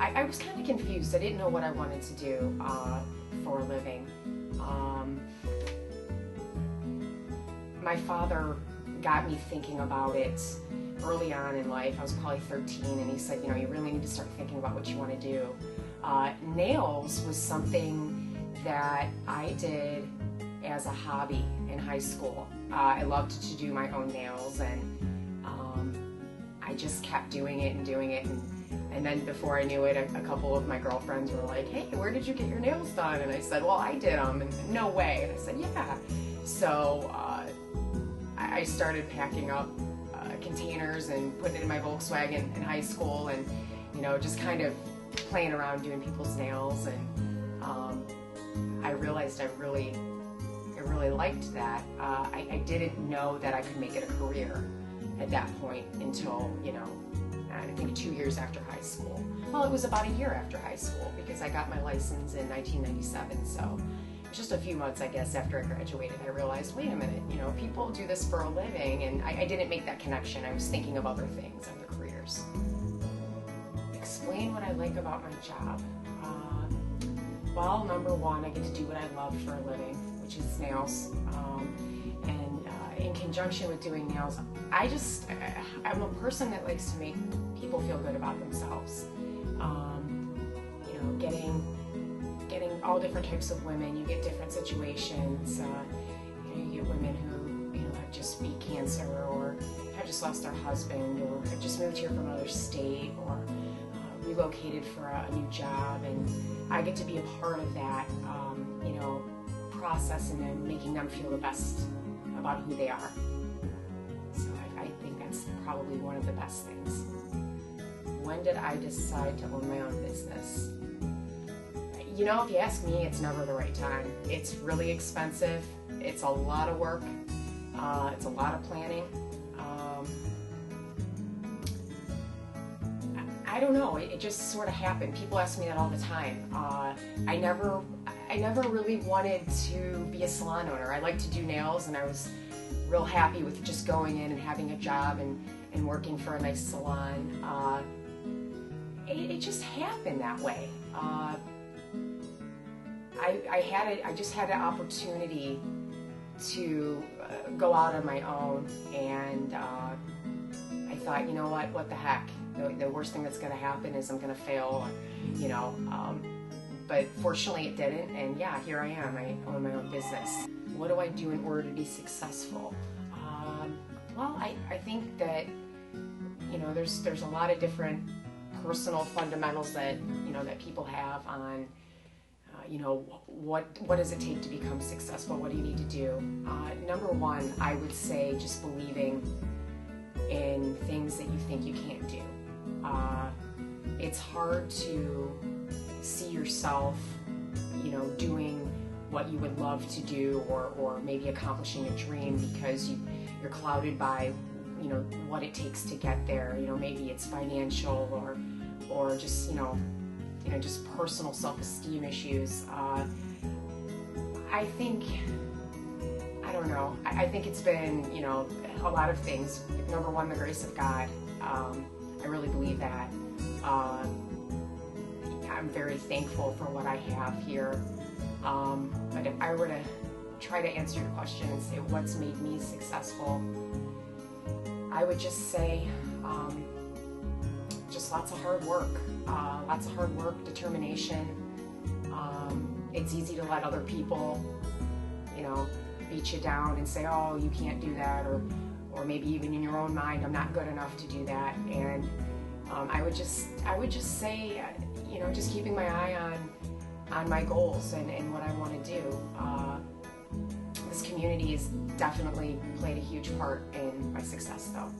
I was kind of confused. I didn't know what I wanted to do for a living. My father got me thinking about it early on in life. I was probably 13, and he said, you really need to start thinking about what you want to do. Nails was something that I did as a hobby in high school. I loved to do my own nails, and I just kept doing it, and then before I knew it, a couple of my girlfriends were like, hey, where did you get your nails done? And I said, well, I did them. And no way. And I said, yeah. So I started packing up containers and putting it in my Volkswagen in high school, and just kind of playing around doing people's nails. And I realized I really liked that. I didn't know that I could make it a career at that point until, I think 2 years after high school. Well, it was about a year after high school, because I got my license in 1997, so just a few months, I guess, after I graduated, I realized, wait a minute, people do this for a living, and I didn't make that connection. I was thinking of other things, other careers. Explain what I like about my job. Well, number one, I get to do what I love for a living, which is nails. And in conjunction with doing nails, I'm a person that likes to make people feel good about themselves. Getting all different types of women. You get different situations. You get women who have just beat cancer, or have just lost their husband, or have just moved here from another state, or relocated for a new job, and I get to be a part of that, process, and then making them feel the best about who they are. So I think that's probably one of the best things. When did I decide to own my own business? If you ask me, it's never the right time. It's really expensive. It's a lot of work. It's a lot of planning. I don't know. It just sort of happened. People ask me that all the time. I never really wanted to be a salon owner. I like to do nails, and I was real happy with just going in and having a job and working for a nice salon. It just happened that way. I just had an opportunity to go out on my own, and I thought, what the heck? The worst thing that's going to happen is I'm going to fail, but fortunately it didn't, and yeah, here I am. I own my own business. What do I do in order to be successful? Well, I think that, there's a lot of different personal fundamentals that, that people have on, what does it take to become successful? What do you need to do? Number one, I would say just believing in things that you think you can't do. It's hard to see yourself, doing what you would love to do, or maybe accomplishing a dream, because you're clouded by, what it takes to get there. Maybe it's financial, or just, just personal self-esteem issues. I don't know. I think it's been, a lot of things. Number one, the grace of God. I really believe that. I'm very thankful for what I have here. But if I were to try to answer your question and say what's made me successful, I would just say just lots of hard work. Determination. It's easy to let other people, beat you down and say, oh, you can't do that, or maybe even in your own mind, I'm not good enough to do that. And I would just say, just keeping my eye on my goals and what I want to do. This community has definitely played a huge part in my success, though.